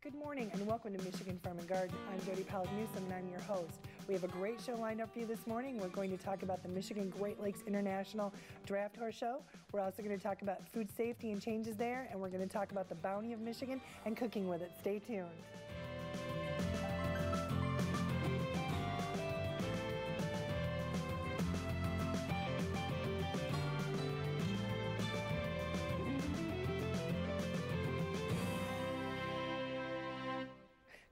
Good morning and welcome to Michigan Farm and Garden. I'm Jody Powell-Newsom and I'm your host. We have a great show lined up for you this morning. We're going to talk about the Michigan Great Lakes International Draft Horse Show. We're also going to talk about food safety and changes there, and we're going to talk about the bounty of Michigan and cooking with it. Stay tuned.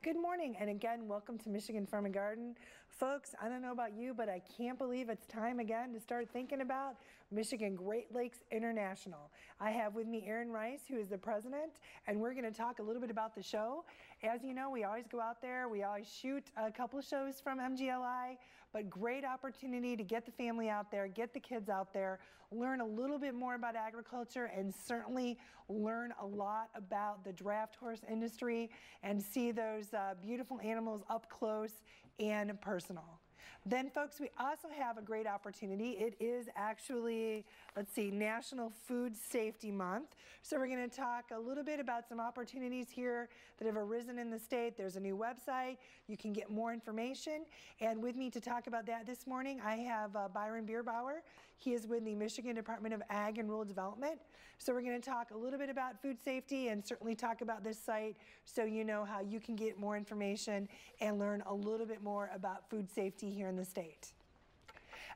Good morning, and again, welcome to Michigan Farm and Garden. Folks, I don't know about you, but I can't believe it's time again to start thinking about Michigan Great Lakes International. I have with me Aaron Rice, who is the president, and we're going to talk a little bit about the show. As you know, we always go out there, we always shoot a couple of shows from MGLI, but great opportunity to get the family out there, get the kids out there, learn a little bit more about agriculture, and certainly learn a lot about the draft horse industry and see those beautiful animals up close and personal. Then, folks, we also have a great opportunity. It is actually, let's see, National Food Safety Month. So we're going to talk a little bit about some opportunities here that have arisen in the state. There's a new website. You can get more information. And with me to talk about that this morning, I have Byron Beerbower. He is with the Michigan Department of Ag and Rural Development. So we're going to talk a little bit about food safety and certainly talk about this site so you know how you can get more information and learn a little bit more about food safety here in the state.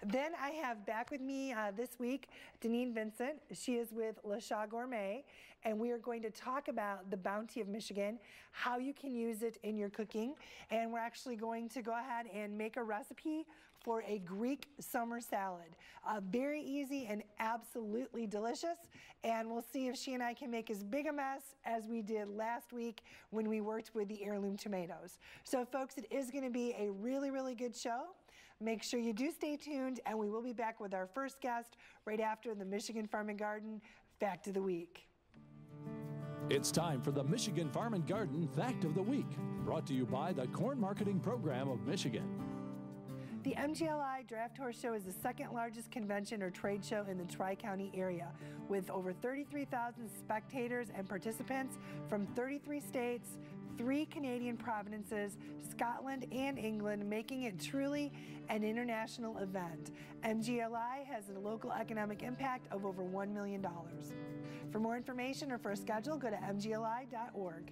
Then I have back with me this week Denene Vincent. She is with Chat Gourmet, and we are going to talk about the bounty of Michigan, how you can use it in your cooking, and we're actually going to go ahead and make a recipe for a Greek summer salad. Very easy and absolutely delicious, and we'll see if she and I can make as big a mess as we did last week when we worked with the heirloom tomatoes. So folks, it is going to be a really, really good show. Make sure you do stay tuned, and we will be back with our first guest right after the Michigan Farm and Garden Fact of the Week. It's time for the Michigan Farm and Garden Fact of the Week, brought to you by the Corn Marketing Program of Michigan. The MGLI Draft Horse Show is the second largest convention or trade show in the Tri-County area, with over 33,000 spectators and participants from 33 states, 3 Canadian provinces, Scotland and England, making it truly an international event. MGLI has a local economic impact of over $1 million. For more information or for a schedule, go to mgli.org.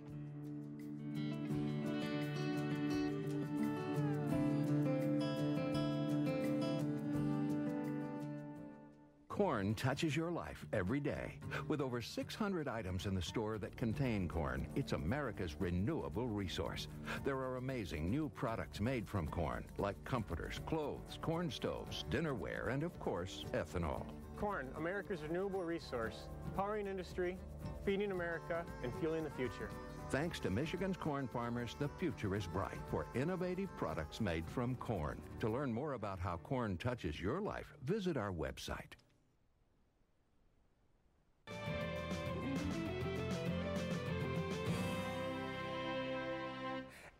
Corn touches your life every day. With over 600 items in the store that contain corn, it's America's renewable resource. There are amazing new products made from corn, like comforters, clothes, corn stoves, dinnerware, and of course, ethanol. Corn, America's renewable resource, powering industry, feeding America, and fueling the future. Thanks to Michigan's corn farmers, the future is bright for innovative products made from corn. To learn more about how corn touches your life, visit our website.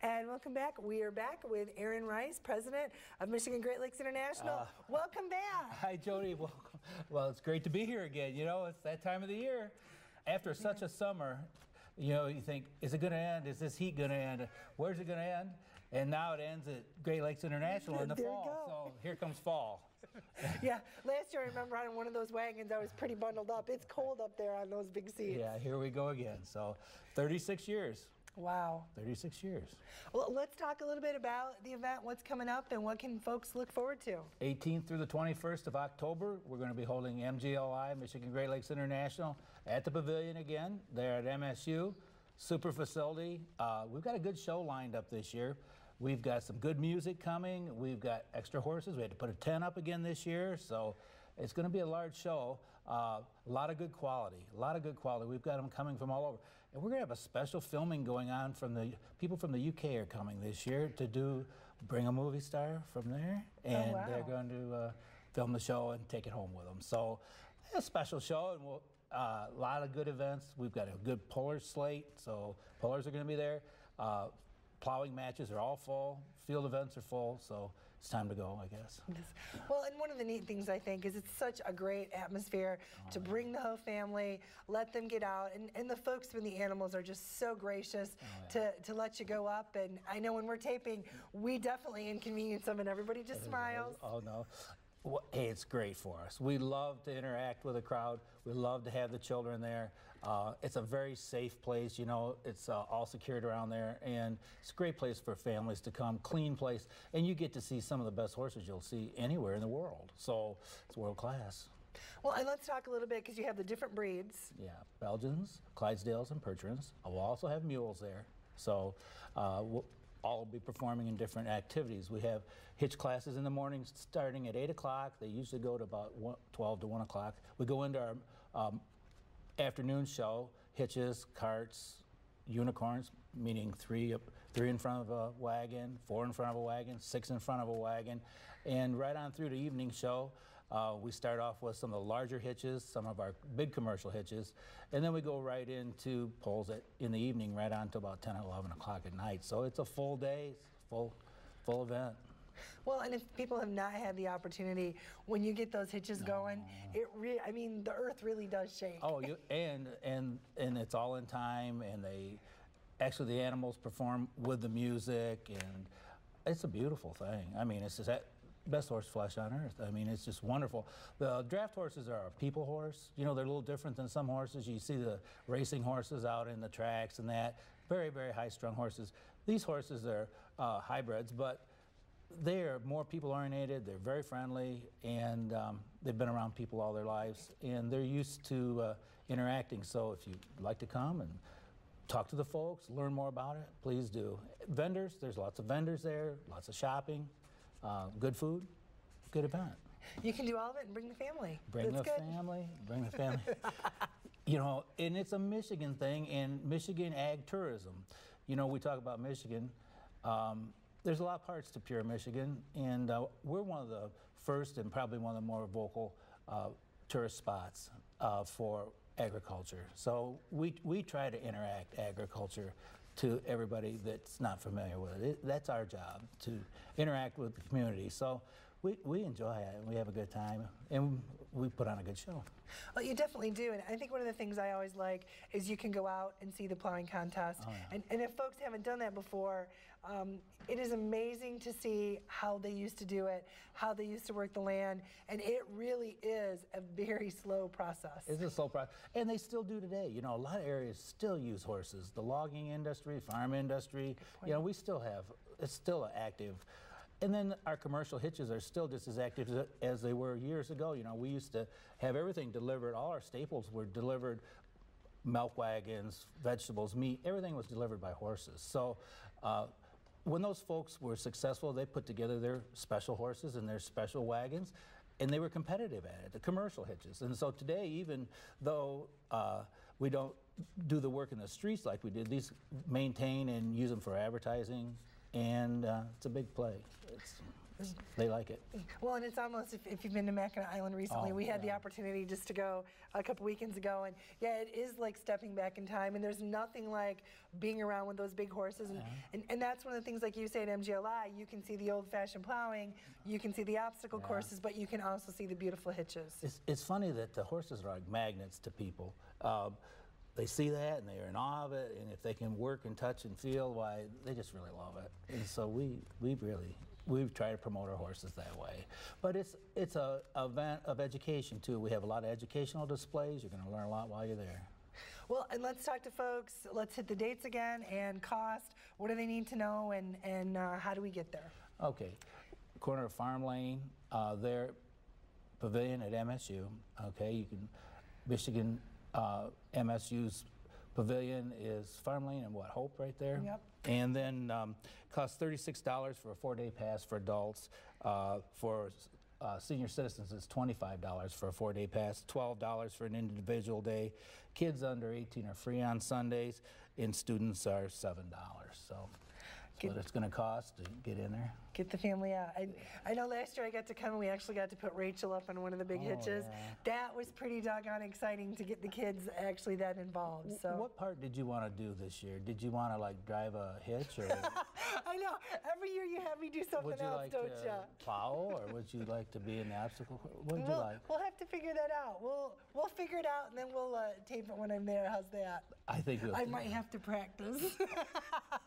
And welcome back. We are back with Aaron Rice, president of Michigan Great Lakes International. Welcome back. Hi, Jody. Welcome. Well, it's great to be here again. You know, it's that time of the year. After such a summer, you know, you think, is it going to end? Is this heat going to end? Where's it going to end? And now it ends at Great Lakes International in the fall. So here comes fall. Yeah, last year I remember on one of those wagons I was pretty bundled up. It's cold up there on those big seats. Yeah, here we go again. So 36 years. Wow. 36 years. Well, let's talk a little bit about the event, what's coming up, and what can folks look forward to. 18th through the 21st of October, we're going to be holding MGLI, Michigan Great Lakes International, at the Pavilion again. They're at MSU. Super facility. We've got a good show lined up this year. We've got some good music coming. We've got extra horses. We had to put a tent up again this year, so it's going to be a large show. A lot of good quality. A lot of good quality. We've got them coming from all over. And we're going to have a special filming going on from the people from the UK are coming this year to bring a movie star from there. And wow. They're going to film the show and take it home with them. So a special show, and a lot of good events. We've got a good puller slate, so pullers are going to be there. Plowing matches are all full. Field events are full, so it's time to go, I guess. Well, and one of the neat things I think is it's such a great atmosphere to bring the whole family, let them get out, and the folks from the animals are just so gracious to let you go up. And I know when we're taping, we definitely inconvenience them, and everybody just smiles. Oh, no. Well, hey, it's great for us. We love to interact with the crowd. We love to have the children there. It's a very safe place, you know. It's all secured around there, and it's a great place for families to come, clean place, and you get to see some of the best horses you'll see anywhere in the world. So it's world class. Well, and let's talk a little bit, because you have the different breeds. Yeah, Belgians, Clydesdales, and Percherons. We'll also have mules there. So we'll all be performing in different activities. We have hitch classes in the morning starting at 8 o'clock. They usually go to about 12 to 1 o'clock. We go into our afternoon show, hitches, carts, unicorns, meaning three in front of a wagon, 4 in front of a wagon, 6 in front of a wagon, and right on through the evening show. We start off with some of the larger hitches, some of our big commercial hitches, and then we go right into poles in the evening, right on to about 10 or 11 o'clock at night. So it's a full day, full event. Well, and if people have not had the opportunity, when you get those hitches going, I mean, the earth really does shake. Oh, and it's all in time, and actually the animals perform with the music, and it's a beautiful thing. I mean, it's just that best horse flesh on earth. I mean, it's just wonderful. The draft horses are a people horse. You know, they're a little different than some horses. You see the racing horses out in the tracks and that. Very, very high-strung horses. These horses are hybrids, but they're more people-oriented. They're very friendly, and they've been around people all their lives, and they're used to interacting. So if you'd like to come and talk to the folks, learn more about it, please do. Vendors, there's lots of vendors there, lots of shopping. Good food, good event. You can do all of it and bring the family. Bring the family. You know, and it's a Michigan thing, and Michigan ag tourism. You know, we talk about Michigan. There's a lot of parts to pure Michigan, and we're one of the first and probably one of the more vocal tourist spots for agriculture. So we try to interact agriculture to everybody that's not familiar with it. That's our job, to interact with the community. So we enjoy it, and we have a good time, and we put on a good show. Well, you definitely do, and I think one of the things I always like is you can go out and see the plowing contest. Oh, yeah. And if folks haven't done that before, it is amazing to see how they used to do it, how they used to work the land, and it really is a very slow process. It's a slow process, and they still do today. You know, a lot of areas still use horses. The logging industry, farm industry, you know, we still have, it's still active. And then our commercial hitches are still just as active as they were years ago. You know, we used to have everything delivered. All our staples were delivered, milk wagons, vegetables, meat, everything was delivered by horses. So when those folks were successful, they put together their special horses and their special wagons, and they were competitive at it, the commercial hitches. And so today, even though we don't do the work in the streets like we did, these maintain and use them for advertising, and it's a big play. They like it. Well, and it's almost, if you've been to Mackinac Island recently, we had the opportunity just to go a couple weekends ago, and yeah, it is like stepping back in time, and there's nothing like being around with those big horses, and that's one of the things, like you say at MGLI, you can see the old-fashioned plowing, you can see the obstacle courses, but you can also see the beautiful hitches. It's funny that the horses are like magnets to people. They see that and they're in awe of it, and if they can work and touch and feel, why, they just really love it. And so we try to promote our horses that way. But it's a event of education too. We have a lot of educational displays. You're going to learn a lot while you're there. Well, and let's talk to folks. Let's hit the dates again and cost. What do they need to know, and how do we get there? Okay, corner of Farm Lane, their pavilion at MSU. Okay, you can Michigan. MSU's pavilion is Farm Lane and Hope right there. Yep. And then costs $36 for a 4-day pass for adults. For senior citizens, it's $25 for a 4-day pass, $12 for an individual day. Kids under 18 are free on Sundays, and students are $7. So what it's going to cost to get in there. Get the family out. I know last year I got to come and we actually got to put Rachel up on one of the big hitches. Yeah. That was pretty doggone exciting to get the kids actually that involved. So what part did you want to do this year? Did you want to like drive a hitch or? I know. Every year you have me do something Would you else, like don't to you? plow, or would you like to be an obstacle? What would you like? We'll have to figure that out. We'll figure it out, and then we'll tape it when I'm there. How's that? I think I might have to practice.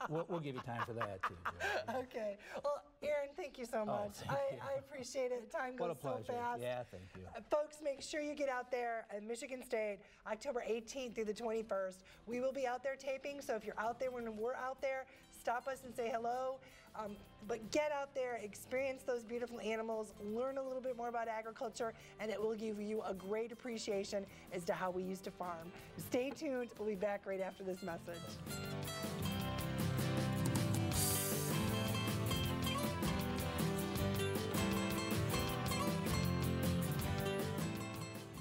we'll give you time for that, too. Yeah. Okay. Well, Aaron, thank you so much. thank you. I appreciate it. Time What a goes so pleasure. fast. Yeah, thank you. Folks, make sure you get out there at Michigan State, October 18th through the 21st. We will be out there taping, so if you're out there when we're out there, stop us and say hello. But get out there, experience those beautiful animals, learn a little bit more about agriculture, and it will give you a great appreciation as to how we used to farm. Stay tuned. We'll be back right after this message.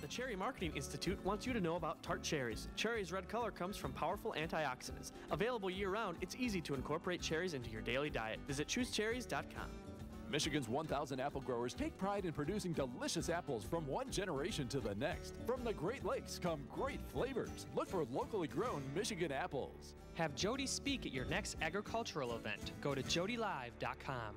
The Cherry Marketing Institute wants you to know about tart cherries. Cherry's red color comes from powerful antioxidants. Available year-round, it's easy to incorporate cherries into your daily diet. Visit choosecherries.com. Michigan's 1,000 apple growers take pride in producing delicious apples from one generation to the next. From the Great Lakes come great flavors. Look for locally grown Michigan apples. Have Jody speak at your next agricultural event. Go to jodylive.com.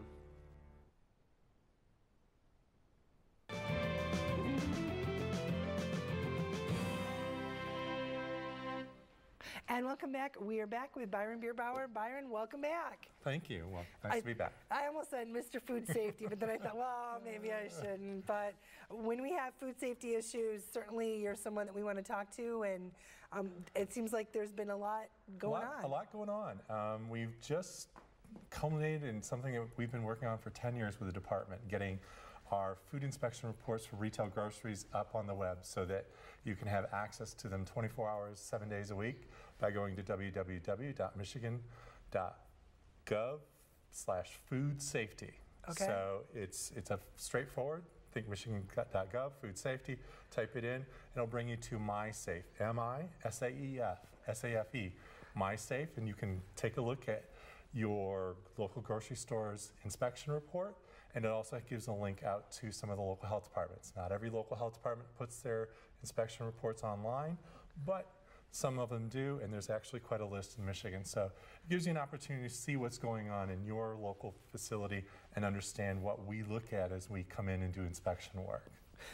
And welcome back. We are back with Byron Beerbower. Byron, welcome back. Thank you. Well, nice to be back. I almost said Mr. Food Safety, but then I thought, well, maybe I shouldn't. But when we have food safety issues, certainly you're someone that we want to talk to, and it seems like there's been a lot going on. A lot going on. We've just culminated in something that we've been working on for 10 years with the department, getting our food inspection reports for retail groceries up on the web so that you can have access to them 24 hours, 7 days a week by going to www.michigan.gov/food safety. Okay. So it's a straightforward, think michigan.gov, food safety, type it in, and it'll bring you to MySafe, M-I-S-A-E-F, MySafe, and you can take a look at your local grocery store's inspection report, and it also gives a link out to some of the local health departments. Not every local health department puts their inspection reports online, but some of them do, and there's actually quite a list in Michigan. So it gives you an opportunity to see what's going on in your local facility and understand what we look at as we come in and do inspection work.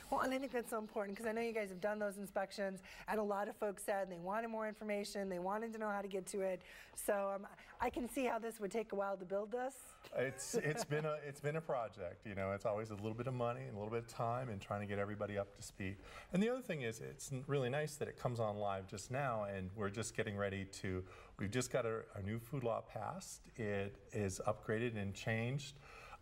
Well, and I think that's so important because I know you guys have done those inspections, and a lot of folks said they wanted more information, they wanted to know how to get to it. So I can see how this would take a while to build this. It's been a project. You know, it's always a little bit of money and a little bit of time and trying to get everybody up to speed. And the other thing is, it's really nice that it comes on live just now, and we're just getting ready to. We've just got a new food law passed. It is upgraded and changed.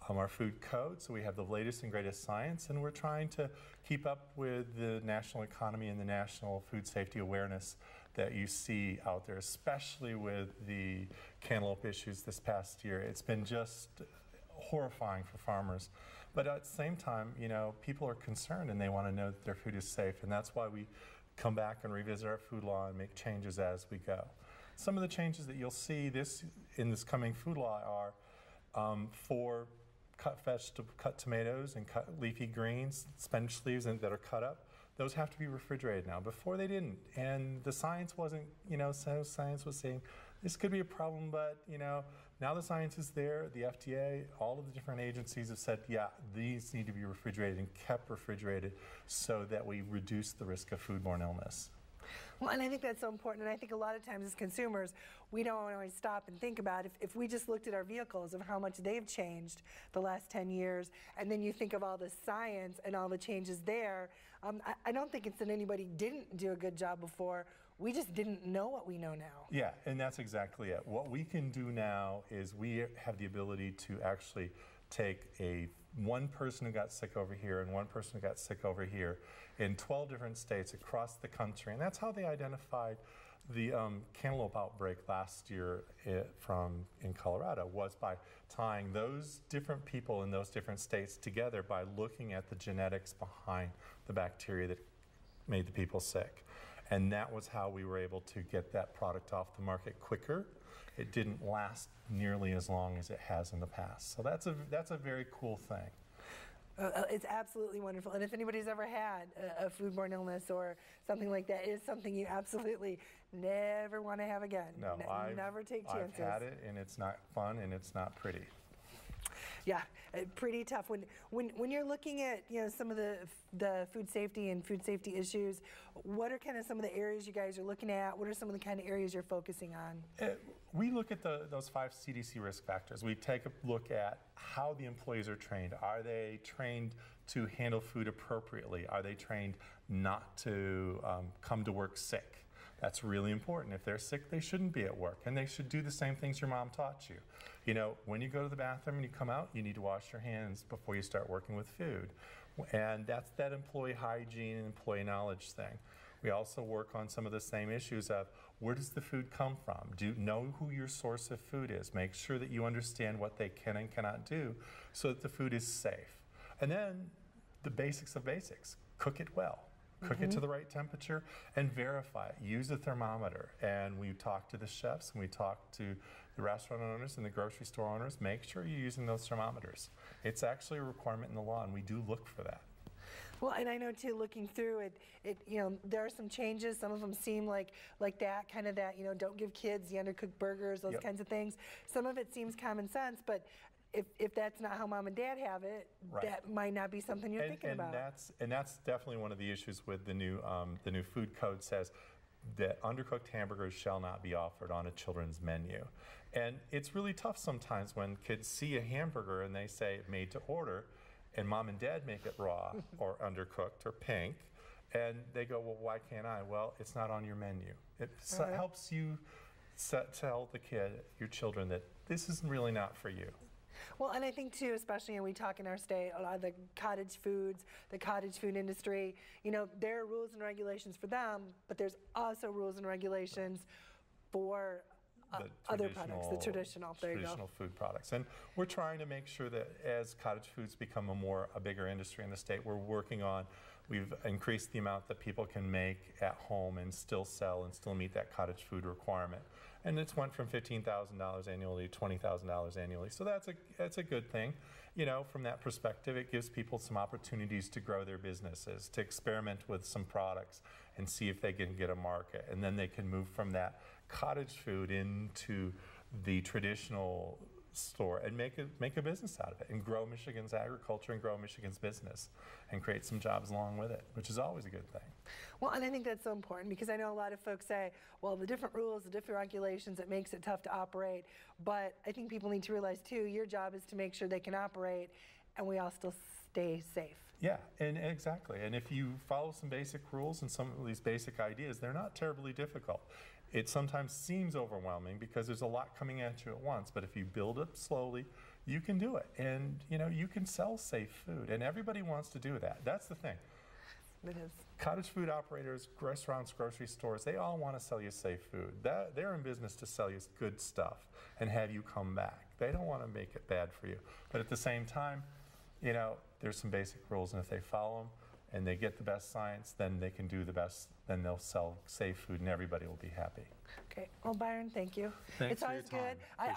Our food code, so we have the latest and greatest science, and we're trying to keep up with the national economy and the national food safety awareness that you see out there, especially with the cantaloupe issues this past year. It's been just horrifying for farmers. But at the same time, you know, people are concerned and they want to know that their food is safe, and that's why we come back and revisit our food law and make changes as we go. Some of the changes that you'll see in this coming food law are for cut tomatoes and cut leafy greens, spinach leaves that are cut up, those have to be refrigerated now. Before they didn't, and the science wasn't, you know, science was saying this could be a problem, but you know, now the science is there. The FDA, all of the different agencies have said, yeah, these need to be refrigerated and kept refrigerated so that we reduce the risk of foodborne illness. Well, and I think that's so important, and I think a lot of times as consumers, we don't always stop and think about if we just looked at our vehicles of how much they've changed the last 10 years, and then you think of all the science and all the changes there, I don't think it's that anybody didn't do a good job before. We just didn't know what we know now. Yeah, and that's exactly it. What we can do now is we have the ability to actually take one person who got sick over here and one person who got sick over here in 12 different states across the country. And that's how they identified the cantaloupe outbreak last year in Colorado, was by tying those different people in those different states together by looking at the genetics behind the bacteria that made the people sick. And that was how we were able to get that product off the market quicker. It didn't last nearly as long as it has in the past. So that's a very cool thing. It's absolutely wonderful. And if anybody's ever had a foodborne illness or something like that, it is something you absolutely never want to have again. No, never take chances. I've had it, and it's not fun, and it's not pretty. Yeah, pretty tough. When you're looking at some of the food safety and food safety issues, what are kind of some of the areas you guys are looking at? What are some of the kind of areas you're focusing on? We look at those 5 CDC risk factors. We take a look at how the employees are trained. Are they trained to handle food appropriately? Are they trained not to come to work sick? That's really important. If they're sick, they shouldn't be at work, and they should do the same things your mom taught you. When you go to the bathroom and you come out, you need to wash your hands before you start working with food. And that's that employee hygiene and employee knowledge thing. We also work on some of the same issues of where does the food come from? Know who your source of food is. Make sure that you understand what they can and cannot do so that the food is safe. And then the basics of basics. Cook it well. Cook it to the right temperature and verify it. Use a thermometer. And we talk to the chefs and we talk to the restaurant owners and the grocery store owners. Make sure you're using those thermometers. It's actually a requirement in the law, and we do look for that. Well, and I know too, looking through it, there are some changes. Some of them seem like that, kind of that, don't give kids the undercooked burgers, those kinds of things. Some of it seems common sense, but if that's not how mom and dad have it, that might not be something you're thinking about. That's definitely one of the issues with the new food code says that undercooked hamburgers shall not be offered on a children's menu. And it's really tough sometimes when kids see a hamburger and they say made to order, and mom and dad make it raw or undercooked or pink, and they go, well, why can't I? Well, it's not on your menu. It helps you tell the kid, your children, that this is really not for you. Well, and I think too, especially when we talk in our state, a lot of the cottage foods, the cottage food industry, there are rules and regulations for them, but there's also rules and regulations for other products, the traditional food products. And we're trying to make sure that as cottage foods become a bigger industry in the state, we've increased the amount that people can make at home and still sell and still meet that cottage food requirement. And it's went from $15,000 annually to $20,000 annually. So that's a good thing. From that perspective, it gives people some opportunities to grow their businesses, to experiment with some products and see if they can get a market. And then they can move from that cottage food into the traditional store and make a business out of it and grow Michigan's agriculture and grow Michigan's business and create some jobs along with it, which is always a good thing. Well, and I think that's so important because I know a lot of folks say, well, the different rules, the different regulations, it makes it tough to operate. But I think people need to realize too, your job is to make sure they can operate and we all still stay safe. Yeah, and exactly. And if you follow some basic rules and some of these basic ideas, they're not terribly difficult. It sometimes seems overwhelming because there's a lot coming at you at once, but if you build it slowly, you can do it. And you can sell safe food, and everybody wants to do that. That's the thing. It is. Cottage food operators, restaurants, grocery stores, they all want to sell you safe food. They're in business to sell you good stuff and have you come back. They don't want to make it bad for you. But at the same time, there's some basic rules, and if they follow them, and they get the best science, then they can do the best, then they'll sell safe food and everybody will be happy. Okay, well, Byron, thank you. Thanks it's always good. I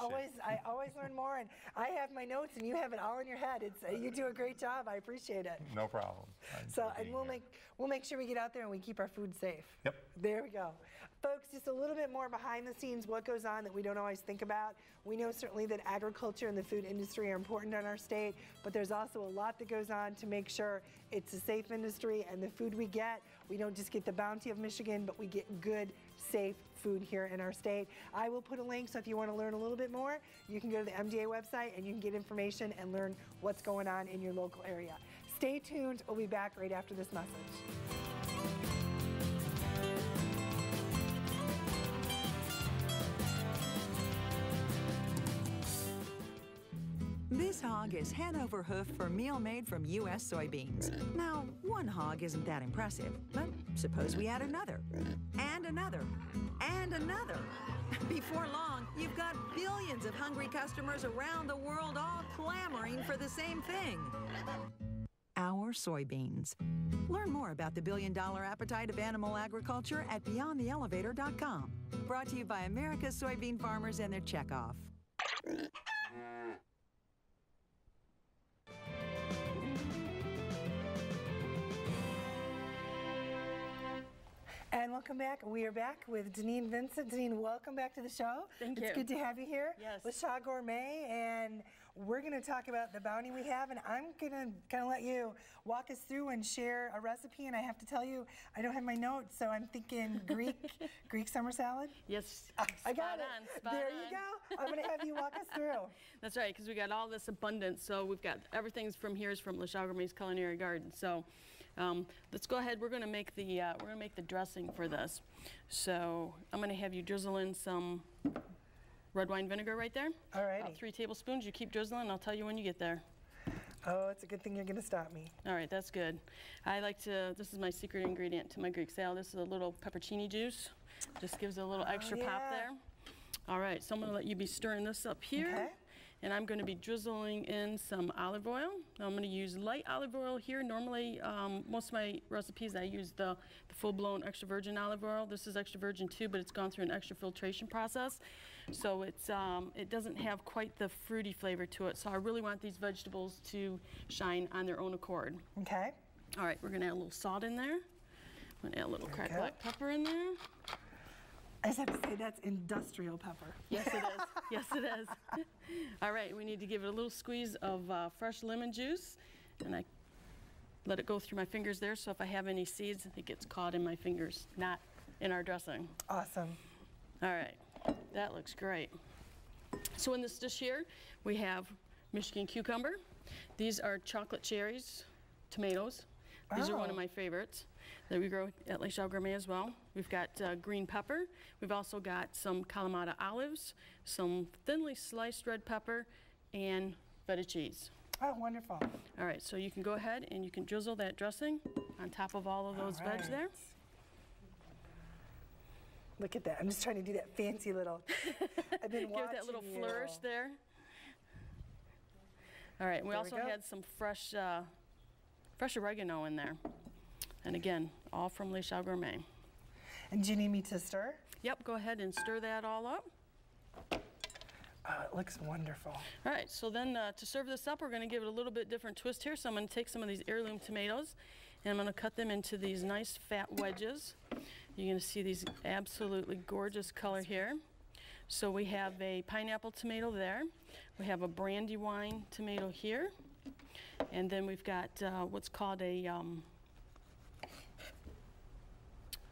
always learn more, and I have my notes and you have it all in your head. You do a great job. I appreciate it. No problem. And we'll make sure we get out there and we keep our food safe. Yep. There we go. Folks, just a little bit more behind the scenes, what goes on that we don't always think about. We know certainly that agriculture and the food industry are important in our state, but there's also a lot that goes on to make sure it's a safe industry, and the food we get, we don't just get the bounty of Michigan, but we get good, safe food here in our state. I will put a link, so if you want to learn a little bit more, you can go to the MDA website and you can get information and learn what's going on in your local area. Stay tuned. We'll be back right after this message. This hog is head over hoof for meal made from U.S. soybeans. Now, one hog isn't that impressive, but suppose we add another, and another, and another. Before long, you've got billions of hungry customers around the world all clamoring for the same thing. Our soybeans. Learn more about the billion-dollar appetite of animal agriculture at BeyondTheElevator.com. Brought to you by America's soybean farmers and their checkoff. And welcome back. We are back with Denene Vincent. Denene, welcome back to the show. Thank you. It's good to have you here. Yes. With Chat Gourmet, and we're going to talk about the bounty we have, and I'm going to kind of let you walk us through and share a recipe. And I have to tell you, I don't have my notes, so I'm thinking Greek summer salad. Yes. I got it. There you go. I'm going to have you walk us through. That's right, because we got all this abundance. So we've got everything's from here is from Le Chat Gourmet's Culinary Garden. So let's go ahead. We're going to make the dressing for this. So I'm going to have you drizzle in some red wine vinegar right there. All right. About 3 tablespoons. You keep drizzling. I'll tell you when you get there. Oh, it's a good thing you're going to stop me. All right, that's good. I like to, this is my secret ingredient to my Greek salad. This is a little peppercini juice. Just gives it a little extra pop there. All right, so I'm going to let you be stirring this up here. Okay. And I'm going to be drizzling in some olive oil. Now I'm going to use light olive oil here. Normally, most of my recipes, I use the full-blown extra virgin olive oil. This is extra virgin too, but it's gone through an extra filtration process. So it's, it doesn't have quite the fruity flavor to it. So I really want these vegetables to shine on their own accord. Okay. All right, we're going to add a little salt in there. I'm going to add a little cracked black pepper in there. I just have to say that's industrial pepper. Yes, it is. Yes, it is. All right, we need to give it a little squeeze of fresh lemon juice, and I let it go through my fingers there, so if I have any seeds, it gets caught in my fingers, not in our dressing. Awesome. All right, that looks great. So in this dish here, we have Michigan cucumber. These are chocolate cherries, tomatoes. These are one of my favorites that we grow at Le Chat Gourmet as well. We've got green pepper. We've also got some Kalamata olives, some thinly sliced red pepper, and feta cheese. Oh, wonderful. All right, so you can go ahead and you can drizzle that dressing on top of all of those veg there. Look at that. I'm just trying to do that fancy little, I've been watching Give that little flourish there. All right, and we also had some fresh oregano in there. And again, all from Le Chat Gourmet. And do you need me to stir? Yep, go ahead and stir that all up. Oh, it looks wonderful. All right, so then to serve this up, we're going to give it a little bit different twist here. So I'm going to take some of these heirloom tomatoes, and I'm going to cut them into these nice fat wedges. You're going to see these absolutely gorgeous color here. So we have a pineapple tomato there. We have a brandywine tomato here. And then we've got what's called a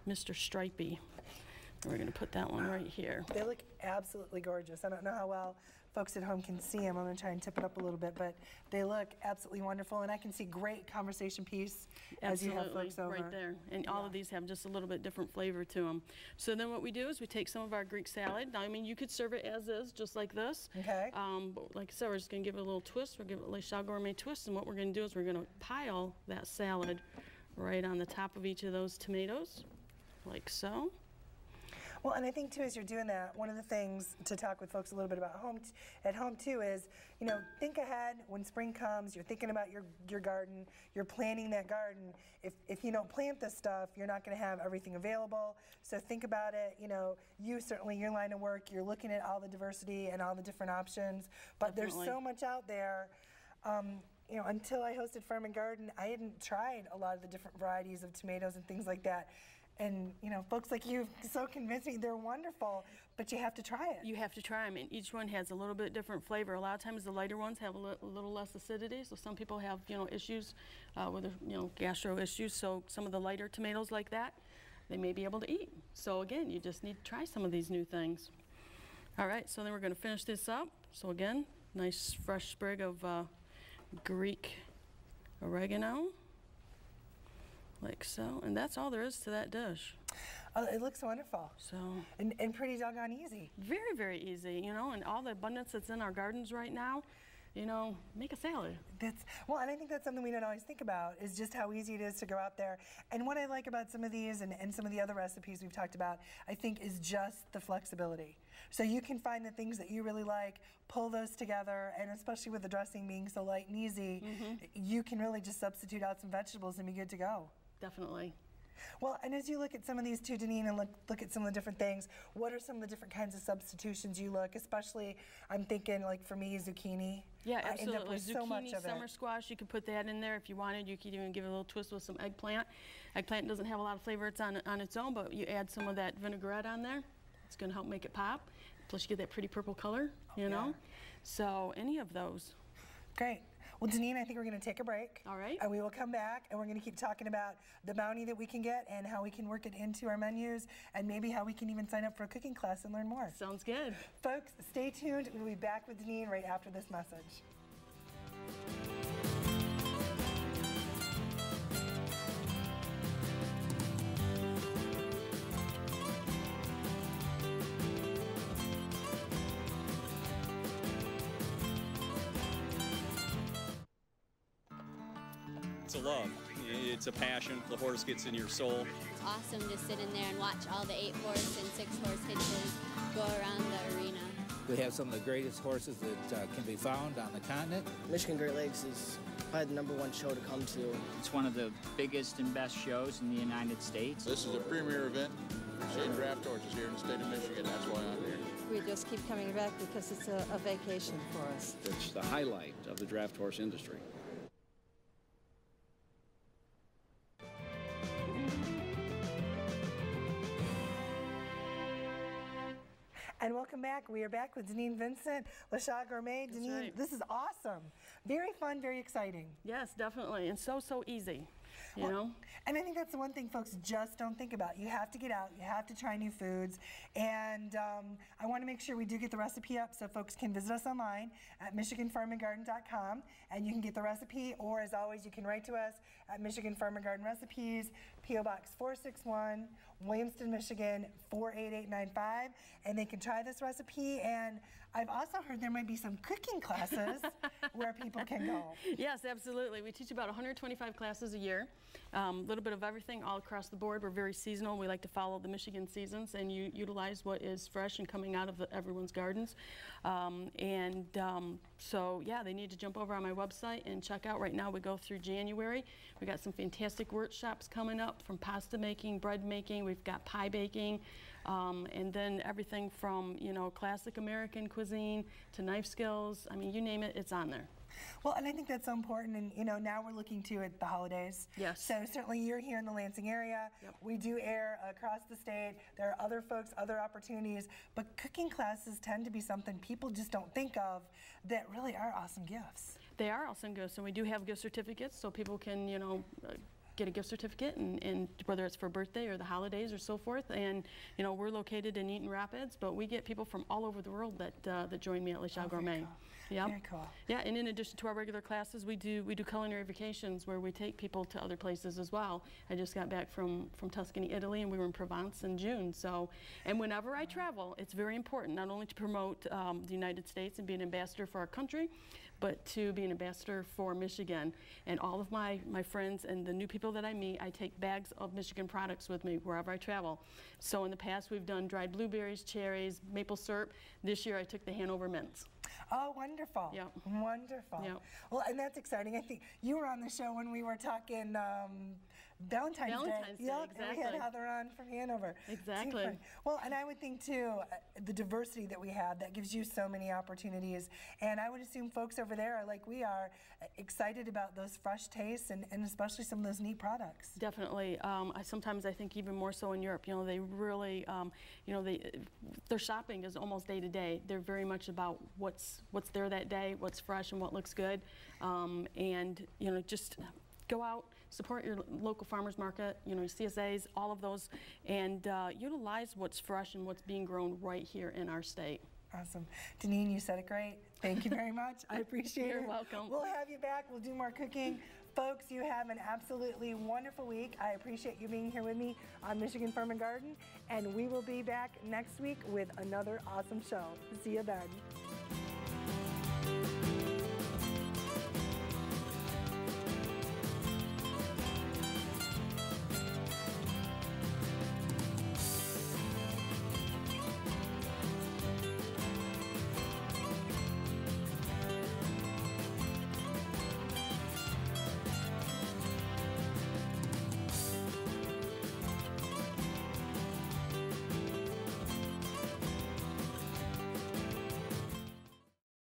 Mr. Stripey. And we're going to put that one right here. They look absolutely gorgeous. I don't know how well folks at home can see them. I'm going to try and tip it up a little bit, but they look absolutely wonderful. And I can see great conversation piece as you have folks over. Right there. And all of these have just a little bit different flavor to them. So then what we do is we take some of our Greek salad. Now, I mean, you could serve it as is, just like this. Okay. But like I said, we're just going to give it a little twist. We'll give it a Le Chat Gourmet twist. And what we're going to do is we're going to pile that salad right on the top of each of those tomatoes, like so. Well, and I think too, as you're doing that, one of the things to talk with folks a little bit about at home too is, you know, think ahead when spring comes. You're thinking about your garden. You're planning that garden. If you don't plant this stuff, you're not going to have everything available. So think about it. You know, you certainly, your line of work, you're looking at all the diversity and all the different options. But there's so much out there. You know, until I hosted Farm and Garden, I hadn't tried a lot of the different varieties of tomatoes and things like that. And, you know, folks like you so convinced me they're wonderful, but you have to try it. You have to try them, and each one has a little bit different flavor. A lot of times the lighter ones have a little less acidity, so some people have, you know, issues with, you know, gastro issues, so some of the lighter tomatoes like that, they may be able to eat. So again, you just need to try some of these new things. All right, so then we're going to finish this up. So again, nice fresh sprig of Greek oregano. Like so, and that's all there is to that dish. Oh, it looks wonderful. So and pretty doggone easy. Very, very easy, you know, and all the abundance that's in our gardens right now, you know, make a salad. Well, and I think that's something we don't always think about, is just how easy it is to go out there. And what I like about some of these and some of the other recipes we've talked about, I think, is just the flexibility. So you can find the things that you really like, pull those together, and especially with the dressing being so light and easy, you can really just substitute out some vegetables and be good to go. Definitely. Well, and as you look at some of these too, Denene, and look at some of the different things, what are some of the different kinds of substitutions you look? Especially, I'm thinking, like for me, zucchini. Yeah, I end up absolutely. with so much Zucchini, of summer it. squash, you could put that in there if you wanted. You could even give it a little twist with some eggplant. Eggplant doesn't have a lot of flavor, it's on its own, but you add some of that vinaigrette on there. It's going to help make it pop. Plus you get that pretty purple color, you know? So any of those. Great. Well, Denene, I think we're going to take a break. All right. And we will come back, and we're going to keep talking about the bounty that we can get and how we can work it into our menus, and maybe how we can even sign up for a cooking class and learn more. Sounds good. Folks, stay tuned. We'll be back with Denene right after this message. It's a love. It's a passion. The horse gets in your soul. It's awesome to sit in there and watch all the 8-horse and 6-horse hitches go around the arena. We have some of the greatest horses that can be found on the continent. Michigan Great Lakes is probably the #1 show to come to. It's one of the biggest and best shows in the United States. This is a premier event for seeing draft horses here in the state of Michigan. That's why I'm here. We just keep coming back because it's a vacation for us. It's the highlight of the draft horse industry. And welcome back. We are back with Denene Vincent, Chat Gourmet. Denene, right. This is awesome. Very fun, very exciting. Yes, definitely, and so easy, you know? And I think that's the one thing folks just don't think about. You have to get out, you have to try new foods, and I want to make sure we do get the recipe up so folks can visit us online at MichiganFarmandGarden.com, and you can get the recipe, or as always, you can write to us at Michigan Farm and Garden Recipes, P.O. Box 461, Williamston, Michigan 48895, and they can try this recipe. And I've also heard there might be some cooking classes where people can go. Yes, absolutely. We teach about 125 classes a year, a little bit of everything all across the board. We're very seasonal. We like to follow the Michigan seasons and utilize what is fresh and coming out of everyone's gardens. So yeah, they need to jump over on my website and check out. Right now we go through January. We got some fantastic workshops coming up, from pasta making, bread making. We've got pie baking. And then everything from, you know, classic American cuisine to knife skills. I mean, you name it, it's on there. Well, and I think that's so important, and you know, now we're looking to at the holidays. Yes. So certainly you're here in the Lansing area. Yep. We do air across the state. There are other folks, other opportunities, but cooking classes tend to be something people just don't think of that really are awesome gifts. They are awesome gifts, and we do have gift certificates so people can, you know, get a gift certificate, and whether it's for birthday or the holidays or so forth. And you know, we're located in Eaton Rapids, but we get people from all over the world that join me at Chat Gourmet. Cool. Yep. Very cool. Yeah, and in addition to our regular classes, we do culinary vacations where we take people to other places as well. I just got back from Tuscany, Italy, and we were in Provence in June. So, and whenever I travel, it's very important not only to promote the United States and be an ambassador for our country, but to be an ambassador for Michigan. And all of my friends and the new people that I meet, I take bags of Michigan products with me wherever I travel. So in the past, we've done dried blueberries, cherries, maple syrup. This year, I took the Hanover mints. Oh, wonderful. Yep. Wonderful. Yep. Well, and that's exciting. I think you were on the show when we were talking Valentine's Day. Yep, exactly. And we had Heather on from Hanover. Exactly. Well, and I would think too, the diversity that we have, that gives you so many opportunities. And I would assume folks over there are like we are, excited about those fresh tastes and especially some of those neat products. Definitely. Sometimes I think even more so in Europe. You know, they really, you know, their shopping is almost day to day. They're very much about what's there that day, what's fresh and what looks good. And, you know, just go out, support your local farmers market, you know, CSAs, all of those, and utilize what's fresh and what's being grown right here in our state. Awesome. Denene, you said it great. Thank you very much. I appreciate it. You're welcome. We'll have you back. We'll do more cooking. Folks, you have an absolutely wonderful week. I appreciate you being here with me on Michigan Farm and Garden, and we will be back next week with another awesome show. See you then.